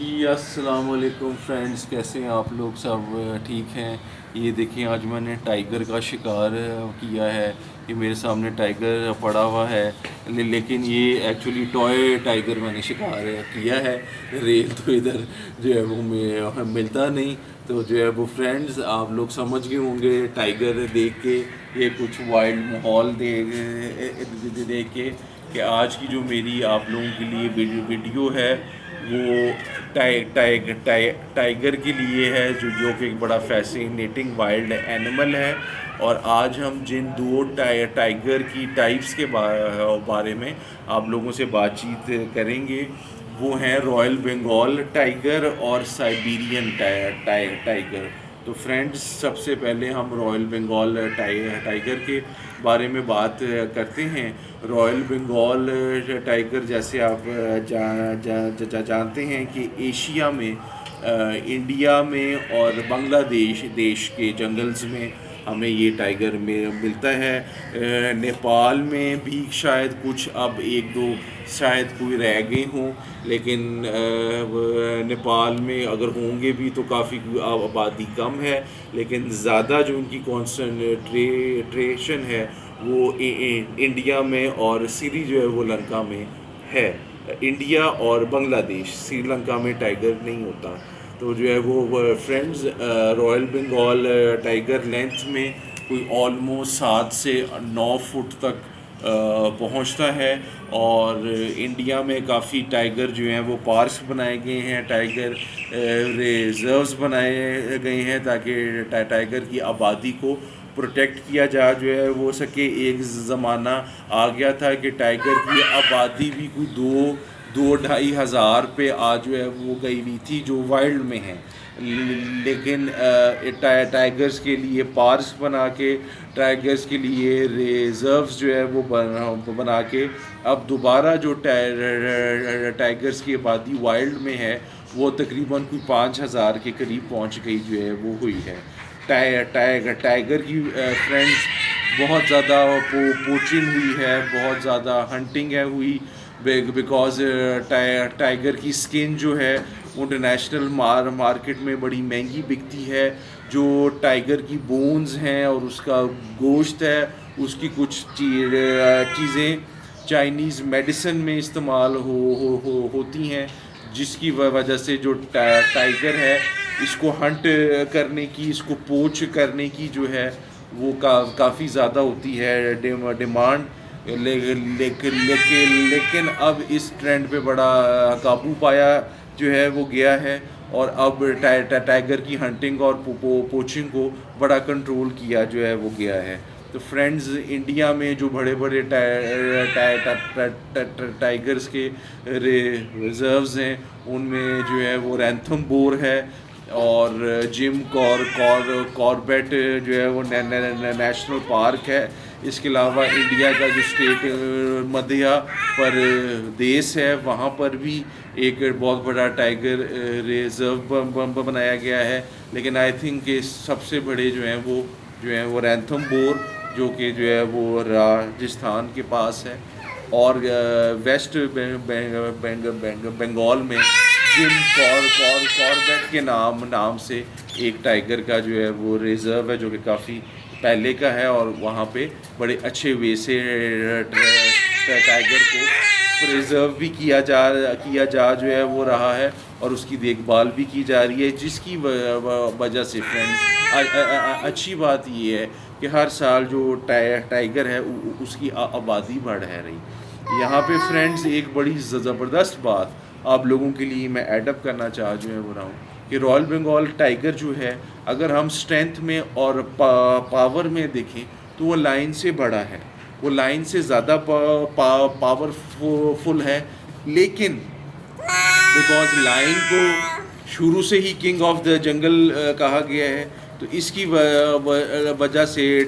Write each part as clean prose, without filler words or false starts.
जी अस्सलाम वालेकुम फ्रेंड्स, कैसे हैं आप लोग? सब ठीक हैं? ये देखिए, आज मैंने टाइगर का शिकार किया है। ये मेरे सामने टाइगर पड़ा हुआ है, लेकिन ये एक्चुअली टॉय टाइगर मैंने शिकार किया है। रेल तो इधर जो है वो मिलता नहीं। तो जो है वो फ्रेंड्स, आप लोग समझ गए होंगे टाइगर देख के, ये कुछ वाइल्ड माहौल देख के, कि आज की जो मेरी आप लोगों के लिए वीडियो है वो टाइगर के लिए है, जो कि एक बड़ा फैसिनेटिंग वाइल्ड एनिमल है। और आज हम जिन दो टाइगर की टाइप्स के बारे में आप लोगों से बातचीत करेंगे, वो हैं रॉयल बंगाल टाइगर और साइबेरियन टाइगर। तो फ्रेंड्स, सबसे पहले हम रॉयल बंगाल टाइगर के बारे में बात करते हैं। रॉयल बंगाल टाइगर, जैसे आप जानते हैं कि एशिया में, इंडिया में और बांग्लादेश देश के जंगल्स में हमें ये टाइगर में मिलता है। नेपाल में भी शायद कुछ, अब एक दो शायद कोई रह गए हों, लेकिन नेपाल में अगर होंगे भी तो काफ़ी आबादी कम है। लेकिन ज़्यादा जो उनकी कॉन्सनट्रेशन है वो इंडिया में और श्री जो है वो लंका में है। इंडिया और बांग्लादेश, श्रीलंका में टाइगर नहीं होता। तो जो है वो friends, royal Bengal tiger length में कोई ऑलमोस्ट 7 से 9 फुट तक पहुंचता है। और इंडिया में काफ़ी टाइगर जो हैं वो पार्क्स बनाए गए हैं, टाइगर रिजर्व्स बनाए गए हैं, ताकि टाइगर की आबादी को प्रोटेक्ट किया जा जो है वो सके। एक ज़माना आ गया था कि टाइगर की आबादी भी कोई दो ढाई हज़ार पे आज जो है वो गई हुई थी, जो वाइल्ड में हैं। लेकिन टाइगर्स के लिए पार्क्स बना के, टाइगर्स के लिए रिजर्व्स जो है वो बना के, अब दोबारा जो टाइगर्स की आबादी वाइल्ड में है वो तकरीबन कोई 5,000 के करीब पहुंच गई जो है वो हुई है। टाइगर की फ्रेंड्स बहुत ज़्यादा पोचिंग हुई है, बहुत ज़्यादा हंटिंग है हुई, बिकॉज टाइगर की स्किन जो है वो इंटरनेशनल मार्केट में बड़ी महंगी बिकती है। जो टाइगर की बोन्स हैं और उसका गोश्त है, उसकी कुछ चीज़ें चाइनीज़ मेडिसिन में इस्तेमाल होती हैं, जिसकी वजह से जो टाइगर है, इसको हंट करने की, इसको पोच करने की जो है वो काफ़ी ज़्यादा होती है डिमांड। लेकिन अब इस ट्रेंड पे बड़ा काबू पाया जो है वो गया है, और अब टाइगर की हंटिंग और पोचिंग को बड़ा कंट्रोल किया जो है वो गया है। तो फ्रेंड्स, इंडिया में जो बड़े बड़े टाइगर्स के रिजर्व्स हैं, उनमें जो है वो रैंथम बोर है, और जिम कॉर्बेट जो है वो नेशनल पार्क है। इसके अलावा इंडिया का जो स्टेट मध्य प्रदेश है, वहाँ पर भी एक बहुत बड़ा टाइगर रिजर्व बनाया गया है। लेकिन आई थिंक कि सबसे बड़े जो हैं वो रैंथम बोर, जो कि जो है वो राजस्थान के पास है। और वेस्ट बंगाल में जिम कॉर्बेट के नाम से एक टाइगर का जो है वो रिज़र्व है, जो कि काफ़ी पहले का है, और वहाँ पे बड़े अच्छे वे से टाइगर को प्रिजर्व भी किया जा जो है वो रहा है, और उसकी देखभाल भी की जा रही है, जिसकी वजह से फ्रेंड्स, अच्छी बात ये है कि हर साल जो टाइगर है उसकी आबादी बढ़ है रही। यहाँ पे फ्रेंड्स, एक बड़ी ज़बरदस्त बात आप लोगों के लिए मैं एडअप करना चाह जो है वो रहा हूँ कि रॉयल बंगाल टाइगर जो है, अगर हम स्ट्रेंथ में और पावर में देखें तो वो लाइन से बड़ा है, वो लाइन से ज़्यादा पावरफुल है। लेकिन बिकॉज लाइन को शुरू से ही किंग ऑफ द जंगल कहा गया है, तो इसकी वजह से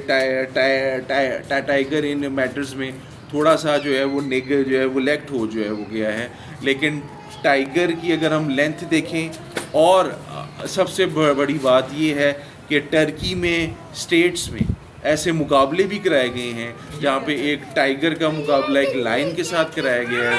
टाइगर इन मैटर्स में थोड़ा सा जो है वो जो है वो लेफ्ट हो जो है वो गया है। लेकिन टाइगर की अगर हम लेंथ देखें, और सबसे बड़ी बात ये है कि टर्की में, स्टेट्स में ऐसे मुकाबले भी कराए गए हैं जहाँ पे एक टाइगर का मुकाबला एक लायन के साथ कराया गया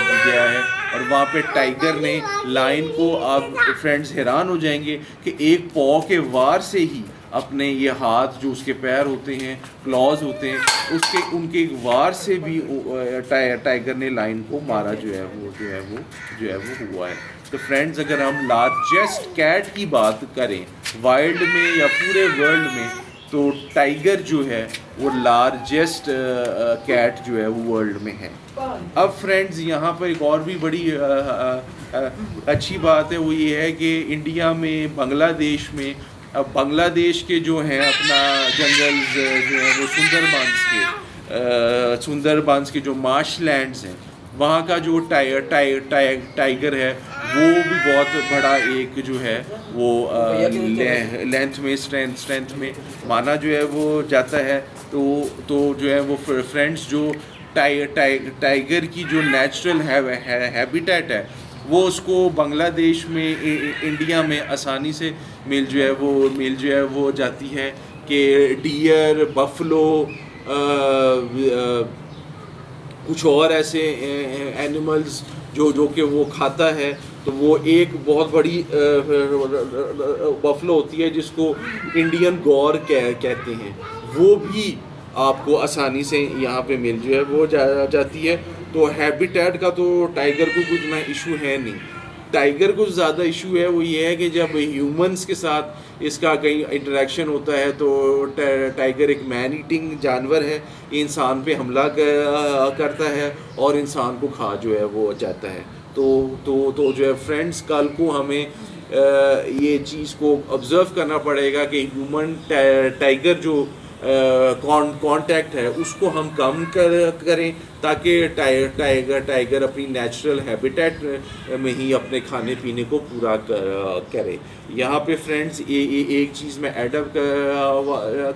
है और वहाँ पे टाइगर ने लायन को, आप फ्रेंड्स हैरान हो जाएंगे कि एक पाव के वार से ही अपने ये हाथ जो उसके पैर होते हैं, क्लॉज होते हैं, उसके उनके एक वार से भी टाइगर ने लायन को मारा जो है वो हुआ है। तो फ्रेंड्स, अगर हम लार्जेस्ट कैट की बात करें वाइल्ड में या पूरे वर्ल्ड में, तो टाइगर जो है वो लार्जेस्ट कैट जो है वो वर्ल्ड में है। अब फ्रेंड्स, यहाँ पर एक और भी बड़ी अच्छी बात है, वो ये है कि इंडिया में, बांग्लादेश में, अब बांग्लादेश के जो हैं अपना जंगल्स जो हैं वो सुंदरबांस के जो मार्श लैंड्स हैं, वहाँ का जो टाइगर है वो भी बहुत बड़ा एक जो है वो लेंथ में, स्ट्रेंथ में माना जो है वो जाता है। तो जो है वो फ्रेंड्स, जो टाइगर की जो नेचुरल हैबिटेट है वो उसको बांग्लादेश में, इंडिया में आसानी से मिल जो है वो जाती है कि डियर, बफलो, कुछ और ऐसे एनिमल्स जो कि वो खाता है। तो वो एक बहुत बड़ी बफलो होती है जिसको इंडियन गौर कहते हैं, वो भी आपको आसानी से यहाँ पे मिल जो है वो जाती है। तो हैबिटेट का तो टाइगर को कुछ इतना इशू है नहीं। टाइगर को ज़्यादा इशू है वो ये है कि जब ह्यूमंस के साथ इसका कहीं इंटरेक्शन होता है तो टाइगर एक मैन ईटिंग जानवर है, इंसान पे हमला करता है और इंसान को खा जो है वो जाता है। तो जो है फ्रेंड्स, कल को हमें ये चीज़ को ऑब्ज़र्व करना पड़ेगा कि ह्यूमन टाइगर जो कांटेक्ट है उसको हम कम करें ताकि टाइगर अपनी नेचुरल हैबिटेट में ही अपने खाने पीने को पूरा करे। यहाँ पे फ्रेंड्स एक चीज़ मैं एडअप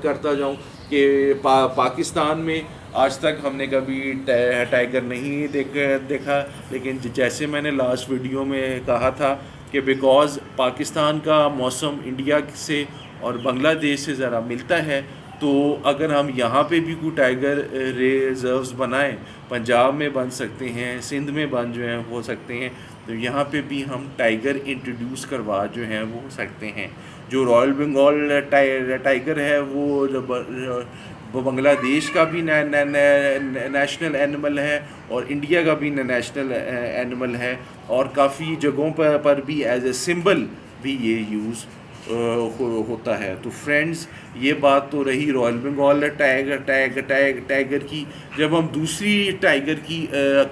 करता जाऊँ कि पाकिस्तान में आज तक हमने कभी टाइगर नहीं देखा, लेकिन जैसे मैंने लास्ट वीडियो में कहा था कि बिकॉज़ पाकिस्तान का मौसम इंडिया से और बांग्लादेश से ज़रा मिलता है, तो अगर हम यहाँ पे भी कोई टाइगर रिजर्व्स बनाएं, पंजाब में बन सकते हैं, सिंध में बन जो हैं हो सकते हैं, तो यहाँ पे भी हम टाइगर इंट्रोड्यूस करवा जो हैं वो हो सकते हैं। जो रॉयल बंगाल टाइगर है वो बांग्लादेश का भी नेशनल एनिमल है और इंडिया का भी नेशनल एनिमल है और काफ़ी जगहों पर भी एज ए सिंबल भी ये यूज़ होता है। तो फ्रेंड्स, ये बात तो रही रॉयल बंगाल टाइगर की। जब हम दूसरी टाइगर की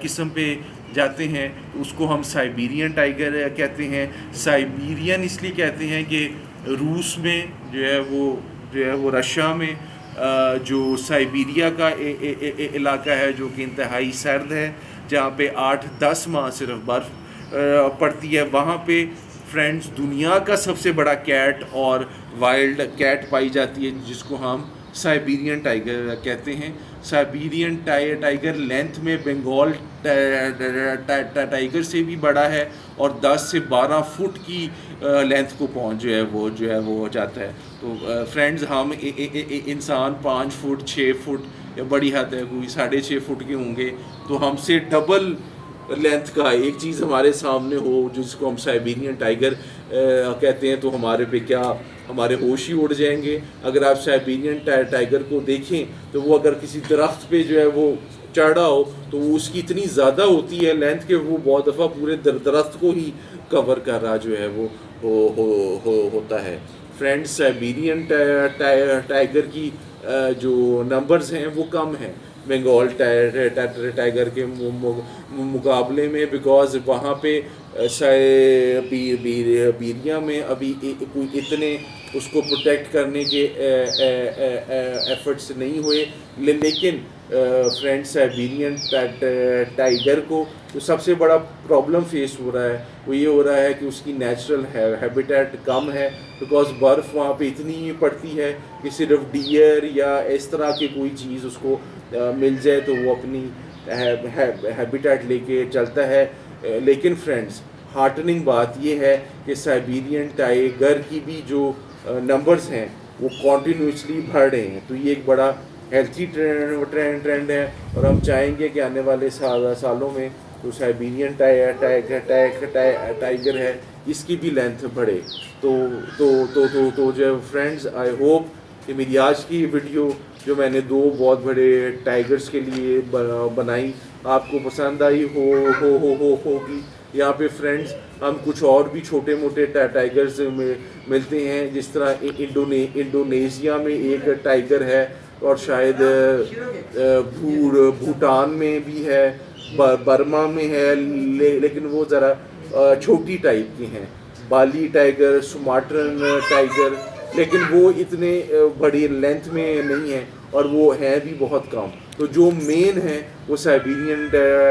किस्म पे जाते हैं तो उसको हम साइबेरियन टाइगर कहते हैं। साइबेरियन इसलिए कहते हैं कि रूस में जो है वो रशिया में जो साइबेरिया का इलाका है जो कि इंतहाई सर्द है, जहाँ पे 8-10 माह सिर्फ बर्फ़ पड़ती है, वहाँ पे फ्रेंड्स दुनिया का सबसे बड़ा कैट और वाइल्ड कैट पाई जाती है जिसको हम साइबेरियन टाइगर कहते हैं। साइबेरियन टाइगर लेंथ में बंगाल टाइगर से भी बड़ा है और 10 से 12 फुट की लेंथ को पहुंच जो है वो जाता है। तो फ्रेंड्स, हम इंसान 5 फुट 6 फुट या बड़ी हद है कोई 6.5 फुट के होंगे, तो हमसे डबल लेंथ का एक चीज़ हमारे सामने हो जिसको हम साइबेरियन टाइगर कहते हैं, तो हमारे पे क्या हमारे होश ही उड़ जाएंगे। अगर आप साइबेरियन टाइगर को देखें तो वो अगर किसी दरख्त पे जो है वो चढ़ा हो तो वो उसकी इतनी ज़्यादा होती है लेंथ के वो बहुत दफ़ा पूरे दरख्त को ही कवर कर रहा जो है वो होता है। फ्रेंड्स, साइबेरियन टाइगर की जो नंबर्स हैं वो कम हैं बंगाल टाइगर के मुकाबले में, बिकॉज़ वहाँ पे साइबेरिया में अभी कोई इतने उसको प्रोटेक्ट करने के एफर्ट्स नहीं हुए। लेकिन फ्रेंड्स, साइबेरियन टाइगर को जो सबसे बड़ा प्रॉब्लम फेस हो रहा है वो ये हो रहा है कि उसकी नेचुरल हैबिटेट कम है, बिकॉज़ बर्फ़ वहाँ पे इतनी पड़ती है कि सिर्फ डियर या इस तरह की कोई चीज़ उसको मिल जाए तो वो अपनी हैबिटेट लेके चलता है। लेकिन फ्रेंड्स, हार्टनिंग बात ये है कि साइबेरियन टाइगर की भी जो नंबर्स हैं वो कॉन्टीन्यूसली बढ़ रहे हैं। तो ये एक बड़ा हेल्थी ट्रेंड है, और हम चाहेंगे कि आने वाले सालों में जो साइबेरियन टाइगर है इसकी भी लेंथ बढ़े। तो जो फ्रेंड्स, आई होप कि मेरी आज की वीडियो जो मैंने दो बहुत बड़े टाइगर्स के लिए बनाई आपको पसंद आई होगी। यहाँ पे फ्रेंड्स हम कुछ और भी छोटे मोटे टाइगर्स में मिलते हैं, जिस तरह इंडोनेशिया में एक टाइगर है, और शायद भूटान में भी है, बर्मा में है, लेकिन वो ज़रा छोटी टाइप की हैं। बाली टाइगर, सुमाट्रन टाइगर, लेकिन वो इतने बड़ी लेंथ में नहीं है, और वो हैं भी बहुत कम। तो जो मेन है वो साइबेरियन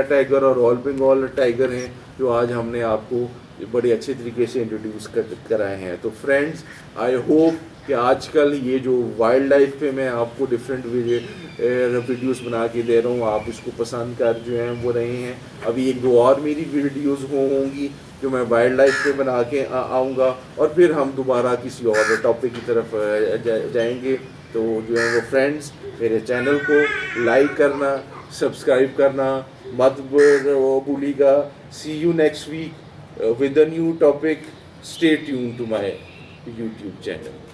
टाइगर और रॉयल बंगाल टाइगर हैं, जो आज हमने आपको बड़े अच्छे तरीके से इंट्रोड्यूस कराए हैं। तो फ्रेंड्स, आई होप कि आजकल ये जो वाइल्ड लाइफ पे मैं आपको डिफरेंट वीडियोस बना के दे रहा हूँ, आप इसको पसंद कर जो हैं वो रहे हैं। अभी एक दो और मेरी वीडियोस होंगी जो मैं वाइल्ड लाइफ पे बना के आऊँगा, और फिर हम दोबारा किसी और टॉपिक की तरफ जाएंगे। तो जो है वो फ्रेंड्स, मेरे चैनल को लाइक करना, सब्सक्राइब करना मत भूलिएगा। See you next week with a new topic. Stay tuned to my YouTube channel.